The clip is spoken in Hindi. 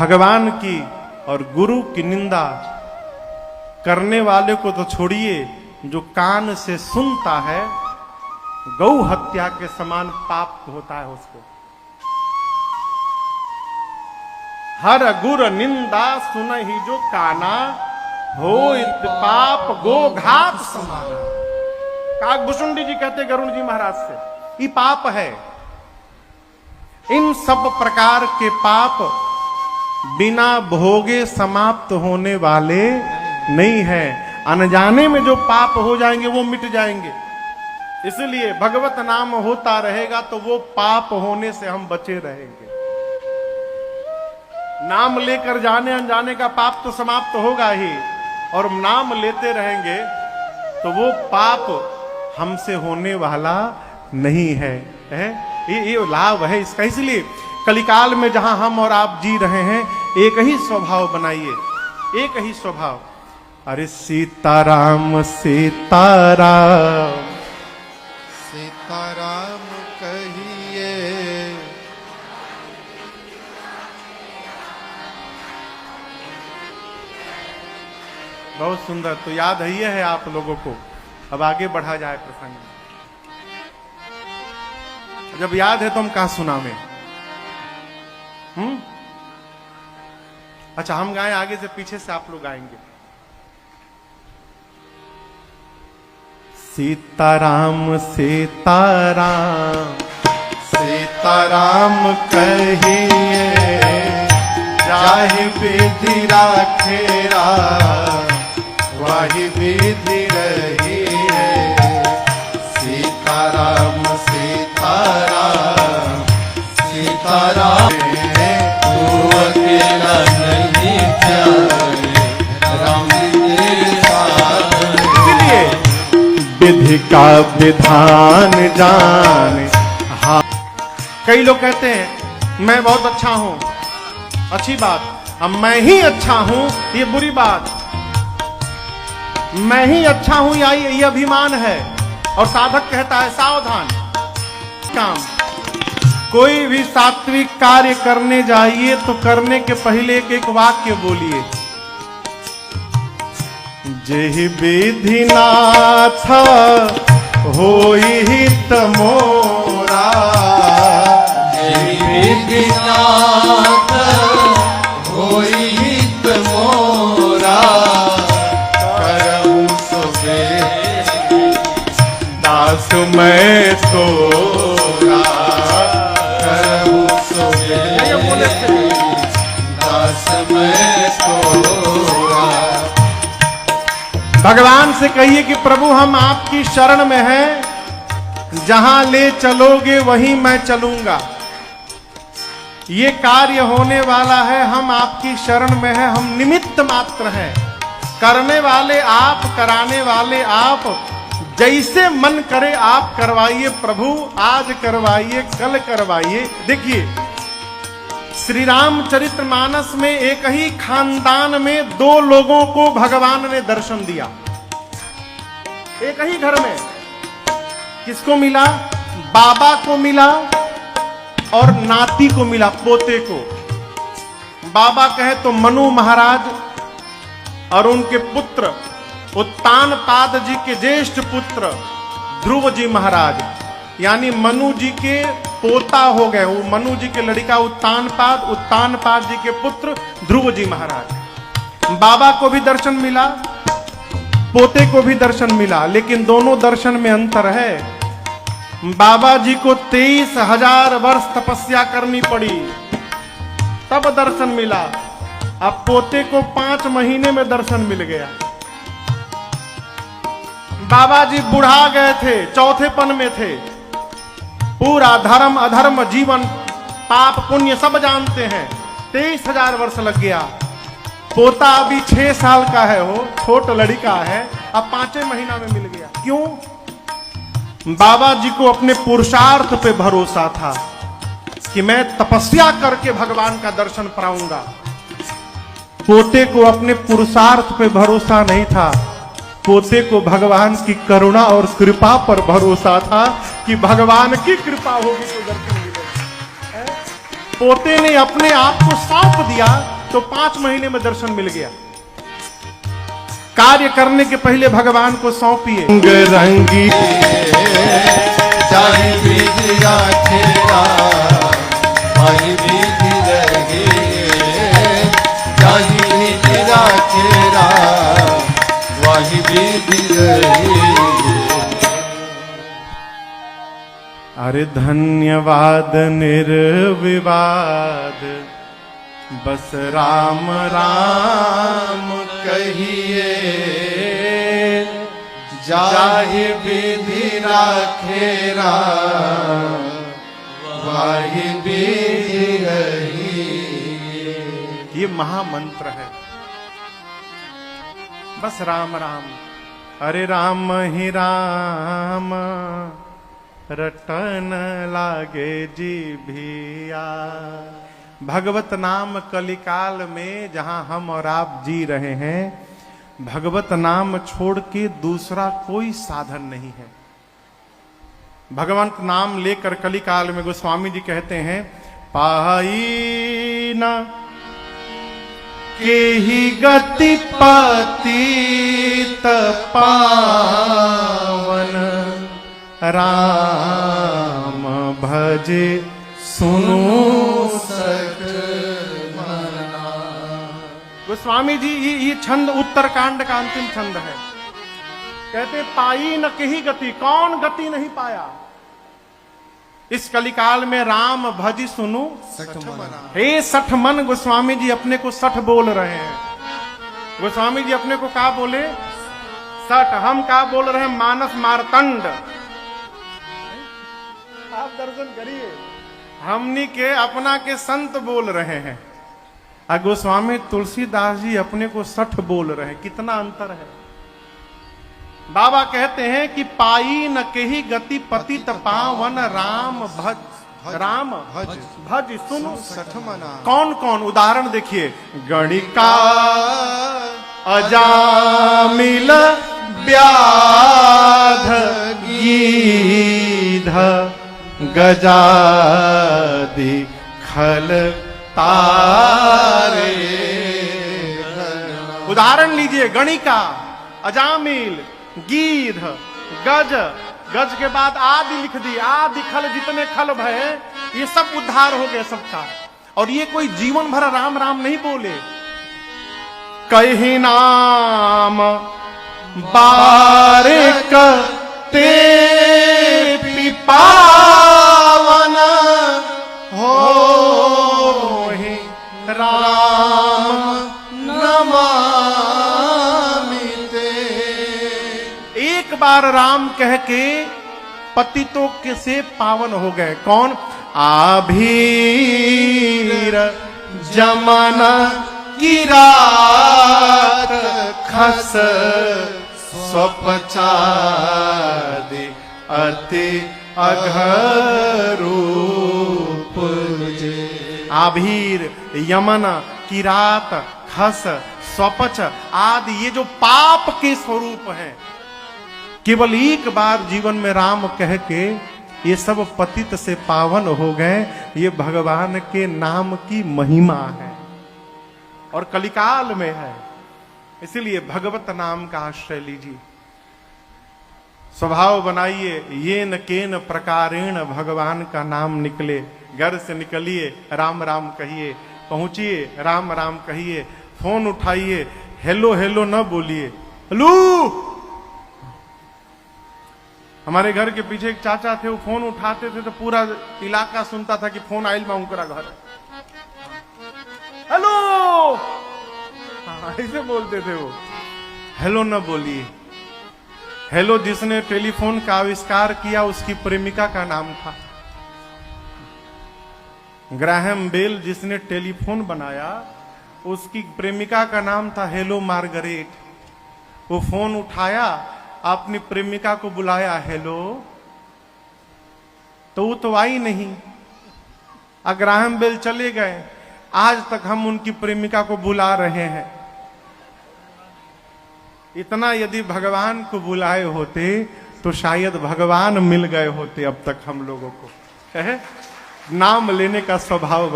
भगवान की और गुरु की निंदा करने वाले को तो छोड़िए, जो कान से सुनता है गौ हत्या के समान पाप होता है उसको। हर गुर निंदा सुनहि जो काना, होइत पाप गो घात समाना। काकभूषुंडी जी कहते गरुण जी महाराज से, ये पाप है। इन सब प्रकार के पाप बिना भोगे समाप्त होने वाले नहीं है। अनजाने में जो पाप हो जाएंगे वो मिट जाएंगे। इसलिए भगवत नाम होता रहेगा तो वो पाप होने से हम बचे रहेंगे। नाम लेकर जाने अनजाने का पाप तो समाप्त होगा ही, और नाम लेते रहेंगे तो वो पाप हमसे होने वाला नहीं है, ये लाभ है इसका। इसलिए कलिकाल में जहां हम और आप जी रहे हैं, एक ही स्वभाव बनाइए, एक ही स्वभाव। अरे सीताराम सीताराम सीताराम कहिए, बहुत सुंदर। तो याद है आप लोगों को। अब आगे बढ़ा जाए प्रसंग। जब याद है तो हम कहां सुनावे? अच्छा, हम गाएं आगे से, पीछे से आप लोग गाएंगे। सीताराम सीताराम सीताराम कहिए, जाहि विधि राखेरा वाहि विधि रही है। सीताराम सीताराम सीताराम, तू अकेला नहीं जाए, राम तेरे साथ। इसलिए विधि का विधान जाने। हाँ, कई लोग कहते हैं मैं बहुत अच्छा हूं, अच्छी बात। अब मैं ही अच्छा हूं ये बुरी बात। मैं ही अच्छा हूं ये अभिमान है। और साधक कहता है सावधान। काम कोई भी सात्विक कार्य करने जाइए तो करने के पहले एक एक वाक्य बोलिए। जेहि विधि नाथ होई हित मोरा, जेहि विधि नाथ होई हित मोरा, करहु सो दास मैं तोरा, करहु सो दास मैं तोरा। भगवान से कहिए कि प्रभु हम आपकी शरण में हैं, जहां ले चलोगे वहीं मैं चलूंगा। ये कार्य होने वाला है, हम आपकी शरण में हैं, हम निमित्त मात्र हैं। करने वाले आप, कराने वाले आप। जैसे मन करे आप करवाइए प्रभु, आज करवाइए कल करवाइए। देखिए श्री रामचरितमानस में एक ही खानदान में दो लोगों को भगवान ने दर्शन दिया। एक ही घर में किसको मिला? बाबा को मिला और नाती को मिला, पोते को। बाबा कहे तो मनु महाराज और उनके पुत्र उत्तानपाद जी के ज्येष्ठ पुत्र ध्रुव जी महाराज, यानी मनु जी के पोता हो गए। वो मनु जी के लड़का उत्तानपाद, उत्तानपाद जी के पुत्र ध्रुव जी महाराज। बाबा को भी दर्शन मिला, पोते को भी दर्शन मिला, लेकिन दोनों दर्शन में अंतर है। बाबा जी को 23,000 वर्ष तपस्या करनी पड़ी तब दर्शन मिला। अब पोते को 5 महीने में दर्शन मिल गया। बाबा जी बुढ़ा गए थे, चौथेपन में थे। पूरा धर्म अधर्म जीवन पाप पुण्य सब जानते हैं। 23,000 वर्ष लग गया। पोता अभी 6 साल का है, वो छोट लड़का है, अब 5 महीना में मिल गया। क्यों? बाबा जी को अपने पुरुषार्थ पे भरोसा था कि मैं तपस्या करके भगवान का दर्शन पाऊंगा। पोते को अपने पुरुषार्थ पे भरोसा नहीं था, पोते को भगवान की करुणा और कृपा पर भरोसा था कि भगवान की कृपा होगी तो दर्शन मिलेगा। पोते ने अपने आप को सौंप दिया तो 5 महीने में दर्शन मिल गया। कार्य करने के पहले भगवान को सौंपिए। रंग रंगी चाहे बीज राखेरा वही बीज रहे, चाहे बीज राखेरा वही बीज रहे। अरे धन्यवाद निर्विवाद बस राम राम कहिए जाहि विधि राखेरा वही विधि रही। ये महामंत्र है। बस राम राम। अरे राम ही राम रटन लागे जी भिया। भगवत नाम कलिकाल में जहां हम और आप जी रहे हैं, भगवत नाम छोड़ के दूसरा कोई साधन नहीं है। भगवंत नाम लेकर कलिकाल में गोस्वामी जी कहते हैं, पाई न के ही गति पतित पावन राम भजे सुनो सख मना। गोस्वामी जी ये छंद उत्तरकांड का अंतिम छंद है। कहते पाई न कही गति, कौन गति नहीं पाया इस कलिकाल में। राम भज सुनु सख मना। हे सठ मन। गोस्वामी जी अपने को सठ बोल रहे हैं। गोस्वामी जी अपने को क्या बोले? सठ। हम क्या बोल रहे हैं? मानस मारतंड। आप दर्शन करिए, हमनी के अपना के संत बोल रहे हैं, और गोस्वामी तुलसीदास जी अपने को सठ बोल रहे हैं। कितना अंतर है। बाबा कहते हैं कि पाई न कही गति पतित पावन राम भज। राम भज भज सुनो सठ मना। कौन कौन? उदाहरण देखिए। गणिका अजामिल व्याध गीध गजादि खल तारे। उदाहरण लीजिए। गणिका, अजामिल, गीध, गज। गज के बाद आदि लिख दी। आदि खल, जितने खल भय ये सब उद्धार हो गए सबका। और ये कोई जीवन भर राम राम नहीं बोले। कही नाम बारिक ते पावन हो राम नमामि। एक बार राम कह के पतितों के से पावन हो गए। कौन? आभीर जमन की रात खस स्वपचादि अति अघरूप जे। आभीर, यमन, किरात, खस, स्वपच आदि ये जो पाप के स्वरूप हैं, केवल एक बार जीवन में राम कह के ये सब पतित से पावन हो गए। ये भगवान के नाम की महिमा है और कलिकाल में है। इसीलिए भगवत नाम का आश्रय लीजिए। स्वभाव बनाइए। ये न केन प्रकारेण भगवान का नाम निकले। घर से निकलिए, राम राम कहिए। पहुंचिए, राम राम कहिए। फोन उठाइए, हेलो हेलो न बोलिए, हेलो। हमारे घर के पीछे एक चाचा थे, वो फोन उठाते थे तो पूरा इलाका सुनता था कि फोन आइल बा उनकरा घर। हेलो, ऐसे बोलते थे वो। हेलो न बोलिए। हेलो जिसने टेलीफोन का आविष्कार किया उसकी प्रेमिका का नाम था। ग्राहम बेल जिसने टेलीफोन बनाया उसकी प्रेमिका का नाम था हेलो मार्गरेट। वो फोन उठाया, अपनी प्रेमिका को बुलाया, हेलो, तो वो तो आई नहीं। ग्राहम बेल चले गए। आज तक हम उनकी प्रेमिका को बुला रहे हैं। इतना यदि भगवान को बुलाए होते तो शायद भगवान मिल गए होते अब तक हम लोगों को। नाम लेने का स्वभाव